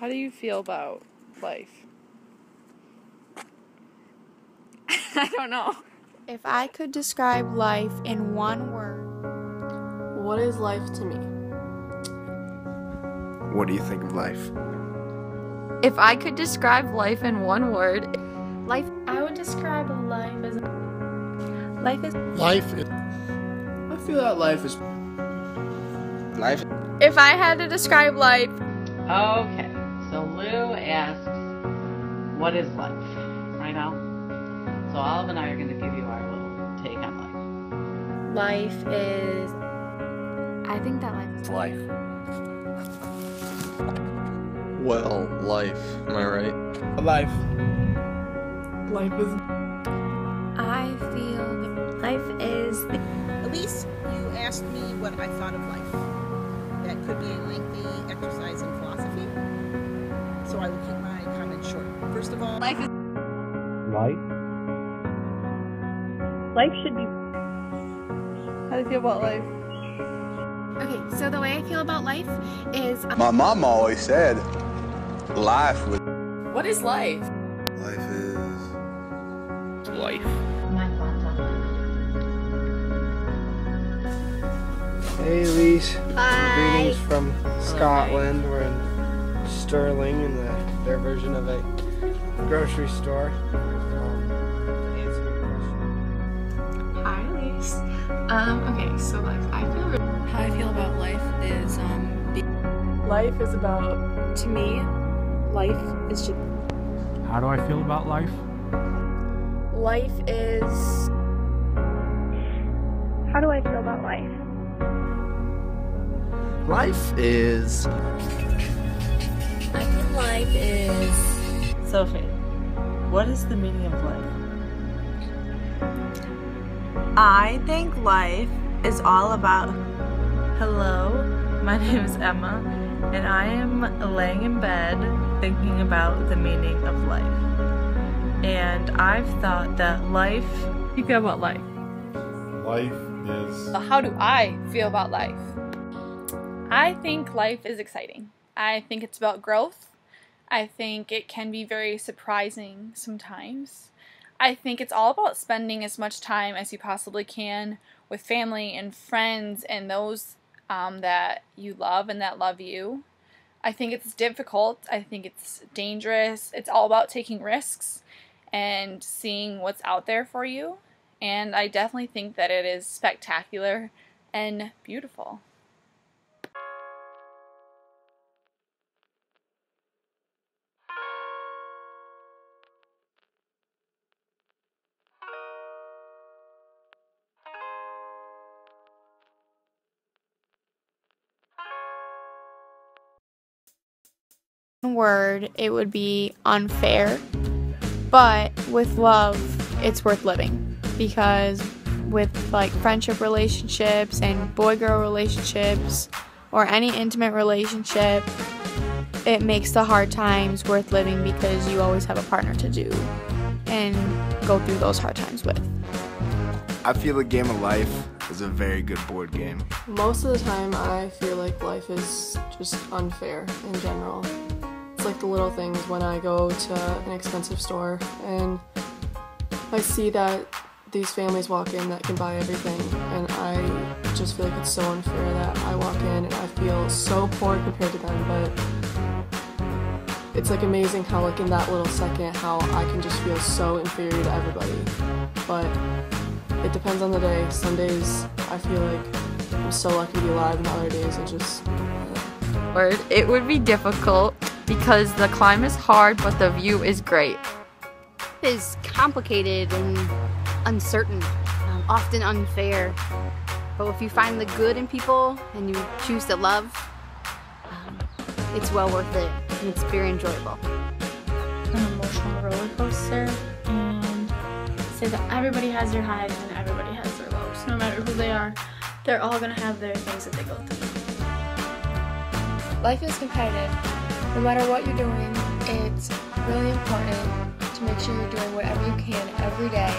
How do you feel about life? I don't know. If I could describe life in one word. What is life to me? What do you think of life? If I could describe life in one word, Life. I would describe life as I feel that life is life. If I had to describe life. Okay, so Lou asks, what is life? Right now? So Olive and I are going to give you our little take on life. life is. I think that life is Life. Well, life, am I right? Life. Life is. I feel Life is. Elise, you asked me what I thought of life. That could be a lengthy exercise in philosophy, so I will keep my comments short. First of all, life is Life should be. How do you feel about life? Okay, so the way I feel about life is My mom always said life was. What is life? Life is life. My thoughts on Hey Elise, Hi. greetings from Scotland. We're in Stirling in their version of a grocery store. To answer your question. Hi, Elise. Okay, so I feel. How I feel about life is, Life is about. To me, life is just. How do I feel about life? Life is. How do I feel about life? Life is. I think life is. Sophie, what is the meaning of life? I think life is all about. Hello, my name is Emma, and I am laying in bed thinking about the meaning of life. And I've thought that life. how do you feel about life? Life is... How do I feel about life? I think life is exciting. I think it's about growth. I think it can be very surprising sometimes. I think it's all about spending as much time as you possibly can with family and friends and those that you love and that love you. I think it's difficult. I think it's dangerous. It's all about taking risks and seeing what's out there for you. And I definitely think that it is spectacular and beautiful. one word, it would be unfair. But with love, it's worth living. Because with like friendship relationships and boy-girl relationships or any intimate relationship, it makes the hard times worth living because you always have a partner to do and go through those hard times with. I feel a game of life is a very good board game. Most of the time, I feel like life is just unfair in general. It's like the little things when I go to an expensive store and I see that these families walk in that can buy everything, and I just feel like it's so unfair that I walk in and I feel so poor compared to them, but it's like amazing how like in that little second how I can just feel so inferior to everybody. But it depends on the day. Some days I feel like I'm so lucky to be alive, and other days it just... it would be difficult because the climb is hard, but the view is great. It is complicated and uncertain, often unfair. But if you find the good in people and you choose to love, it's well worth it, and it's very enjoyable. An emotional roller coaster, and say that everybody has their highs and everybody has their lows. No matter who they are, they're all gonna have their things that they go through. Life is competitive. No matter what you're doing, it's really important to make sure you're doing whatever you can every day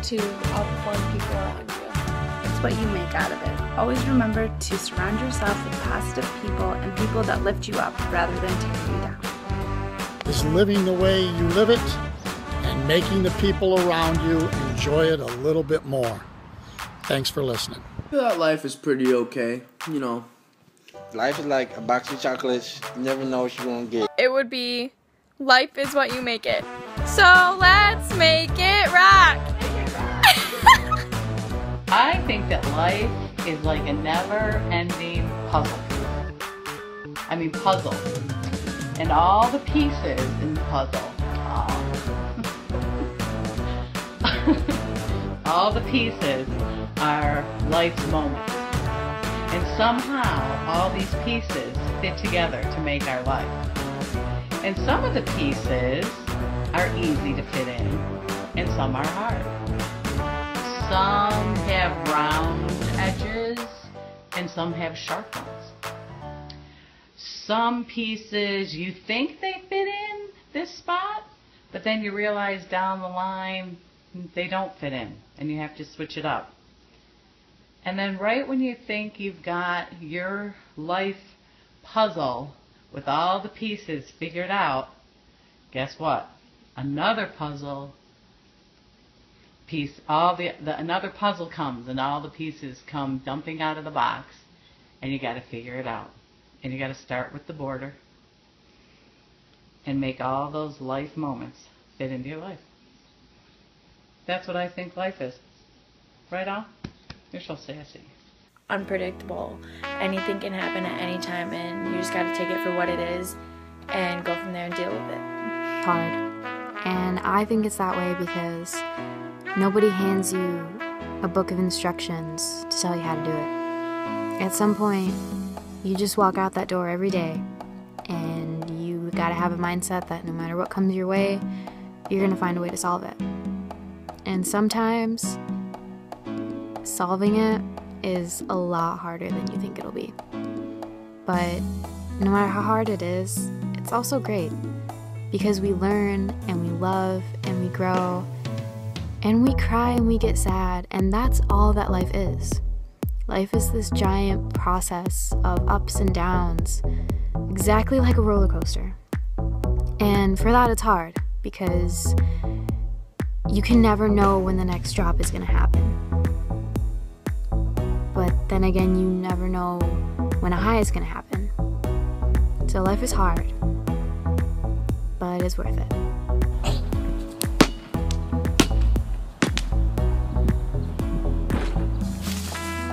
to outperform people around you. It's what you make out of it. Always remember to surround yourself with positive people and people that lift you up rather than tear you down. is living the way you live it and making the people around you enjoy it a little bit more. Thanks for listening. I feel that life is pretty okay, you know. Life is like a box of chocolates. You never know what you're gonna get. It would be, life is what you make it. So let's make it rock! I think that life is like a never-ending puzzle. I mean puzzle. And all the pieces in the puzzle. All the pieces are life's moments. And somehow all these pieces fit together to make our life. And some of the pieces are easy to fit in, and some are hard. Some have round edges, and some have sharp ones. Some pieces you think they fit in this spot, but then you realize down the line they don't fit in, and you have to switch it up. And then right when you think you've got your life puzzle with all the pieces figured out, guess what? Another puzzle piece, another puzzle comes, and all the pieces come dumping out of the box, and you got to figure it out. And you got to start with the border and make all those life moments fit into your life. That's what I think life is. Right on? You're so sassy. Unpredictable. Anything can happen at any time, and you just got to take it for what it is and go from there and deal with it. Hard. And I think it's that way because nobody hands you a book of instructions to tell you how to do it. At some point, you just walk out that door every day, and you gotta have a mindset that no matter what comes your way, you're gonna find a way to solve it. And sometimes, solving it is a lot harder than you think it'll be. But no matter how hard it is, it's also great because we learn and we love and we grow and we cry and we get sad, and that's all that life is. Life is this giant process of ups and downs, exactly like a roller coaster. And for that it's hard because you can never know when the next drop is going to happen. But then again, you never know when a high is going to happen. So life is hard, but it's worth it.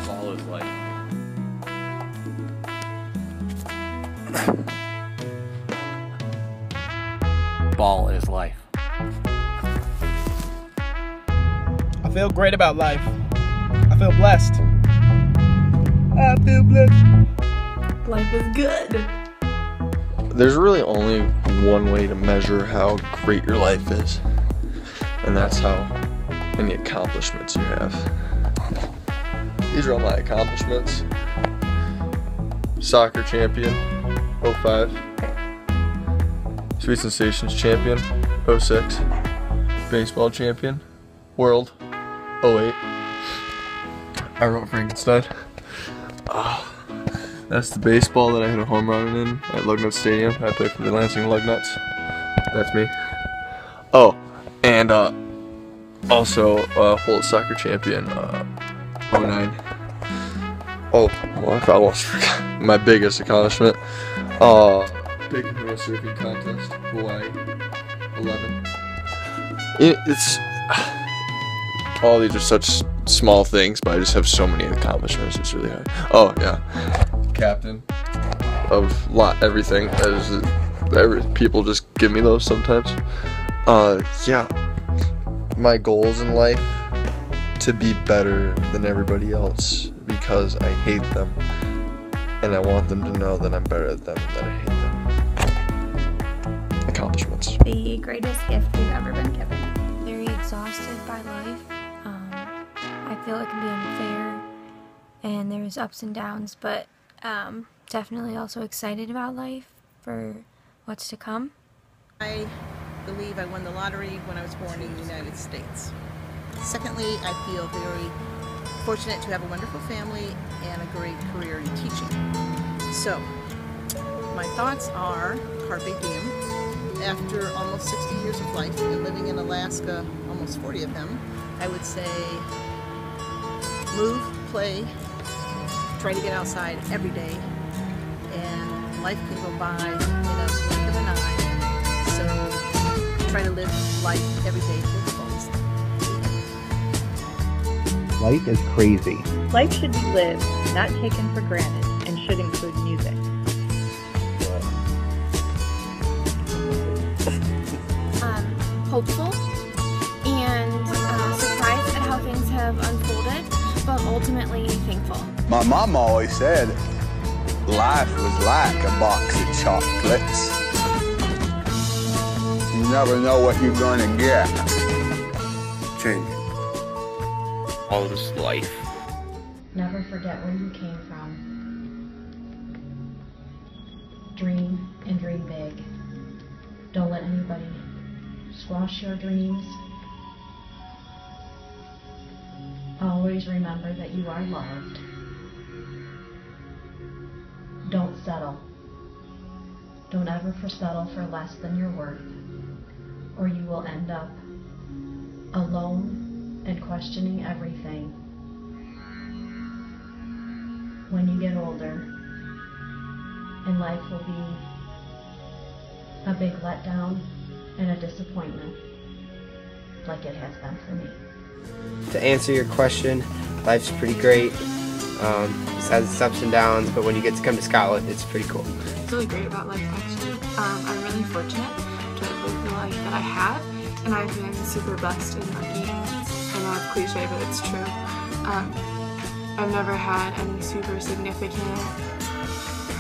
Ball is life. Ball is life. I feel great about life. I feel blessed. I feel blessed. Life is good. There's really only one way to measure how great your life is, and that's how many accomplishments you have. These are all my accomplishments. Soccer champion, 05. Sweet Sensations champion, 06. Baseball champion, world, 08. I wrote Frankenstein. That's the baseball that I hit a home run in at Lugnut Stadium. I played for the Lansing Lugnuts. That's me. Oh, and also Holt Soccer champion, 09. Oh, well, I almost forgot my biggest accomplishment. Big Hero Surfing Contest, Hawaii, 11. It's all these are such small things, but I just have so many accomplishments. It's really hard. Oh yeah, captain of everything. People just give me those sometimes. Yeah, my goals in life to be better than everybody else because I hate them, and I want them to know that I'm better than them, that I hate them. Accomplishments. The greatest gift we've ever been given. Very exhausted by life. I feel it can be unfair, and there's ups and downs, but definitely also excited about life for what's to come. I believe I won the lottery when I was born in the United States. Secondly, I feel very fortunate to have a wonderful family and a great career in teaching. So, my thoughts are carpe diem, after almost 60 years of life and living in Alaska, almost 40 of them, I would say move, play, try to get outside every day, and life can go by in a blink of an eye. So try to live life every day to the fullest. Life is crazy. Life should be lived, not taken for granted, and should include music. Hopeful and surprised at how things have unfolded, but ultimately thankful. My mom always said life was like a box of chocolates. You never know what you're gonna get. Change. All this life. Never forget where you came from. Dream and dream big. Don't let anybody squash your dreams. Always remember that you are loved. Don't settle. Don't ever settle for less than your worth, or you will end up alone and questioning everything. When you get older, and life will be a big letdown and a disappointment, like it has been for me. To answer your question, life's pretty great. It has its ups and downs, but when you get to come to Scotland, it's pretty cool. What's really great about life, actually, I'm really fortunate to have lived the life that I have, and I've been super blessed and lucky. I know it's cliche, but it's true. I've never had any super significant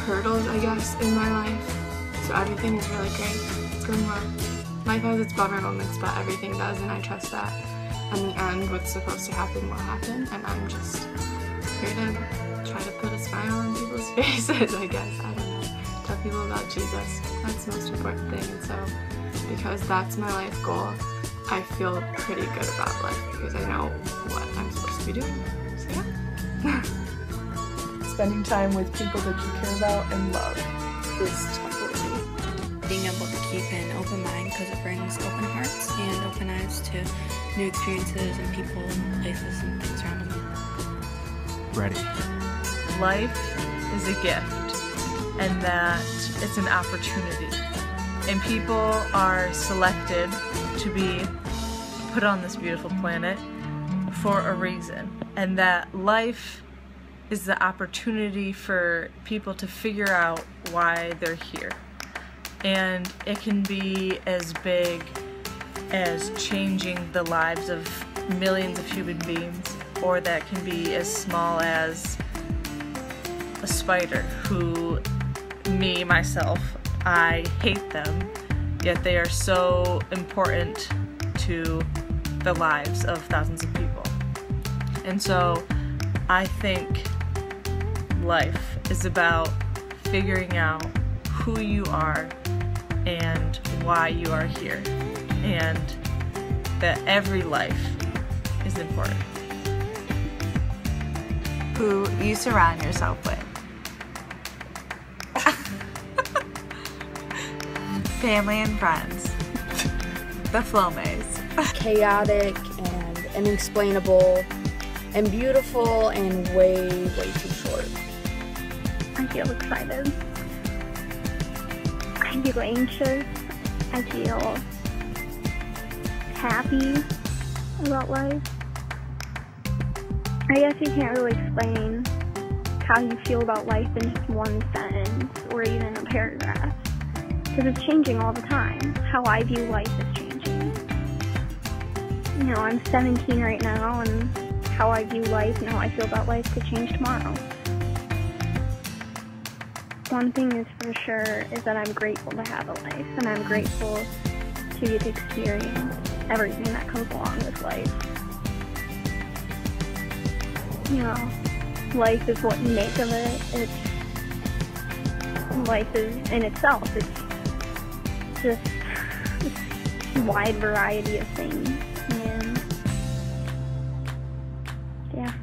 hurdles, I guess, in my life, so everything is really great. It's going well. Life has its bummer moments, but everything does, and I trust that in the end what's supposed to happen will happen, and I'm just here to try to put a smile on people's faces, I guess. I don't know. Tell people about Jesus. That's the most important thing, and so because that's my life goal, I feel pretty good about life because I know what I'm supposed to be doing. So yeah. Spending time with people that you care about and love is tough for me. Being able to keep an open mind because it brings open hearts and open eyes to new experiences and people and places and things around them. Ready. Life is a gift, and that it's an opportunity. And people are selected to be put on this beautiful planet for a reason. And that life is the opportunity for people to figure out why they're here. And it can be as big as changing the lives of millions of human beings, or that can be as small as a spider who, myself, I hate them, yet they are so important to the lives of thousands of people. And so I think life is about figuring out who you are and why you are here, and that every life is important. Who you surround yourself with. Family and friends. The Flomays. Chaotic and inexplainable and beautiful and way too short. I feel excited. I feel anxious. I feel happy about life. I guess you can't really explain how you feel about life in just one sentence or even a paragraph, because it's changing all the time. How I view life is changing. You know, I'm 17 right now, and how I view life and how I feel about life could change tomorrow. One thing is for sure is that I'm grateful to have a life, and I'm grateful to get to experience everything that comes along with life. You know, life is what you make of it. Life is in itself. It's just a wide variety of things. And yeah.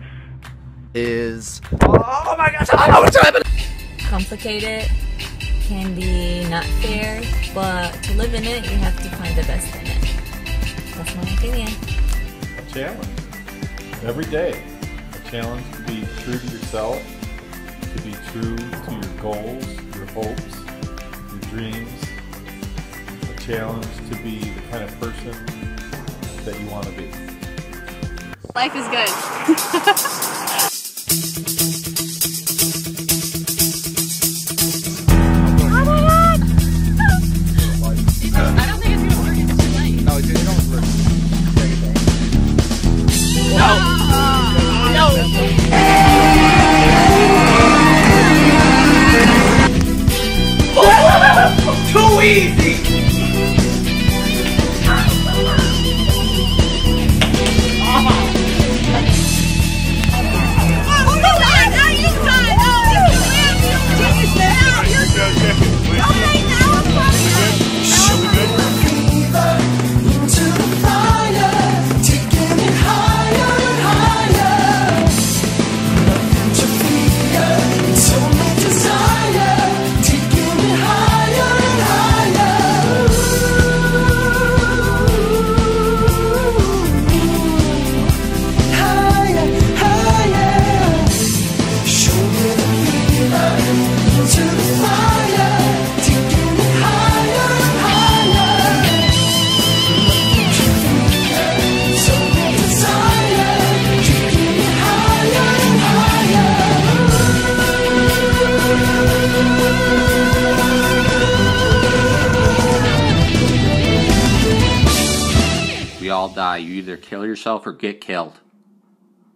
Oh my gosh, I don't know what's happening! Complicated, can be not fair, but to live in it, you have to find the best in it. That's my opinion. A challenge. Every day. A challenge to be true to yourself, to be true to your goals, your hopes, your dreams. A challenge to be the kind of person that you want to be. Life is good. Too easy! We all die. You either kill yourself or get killed.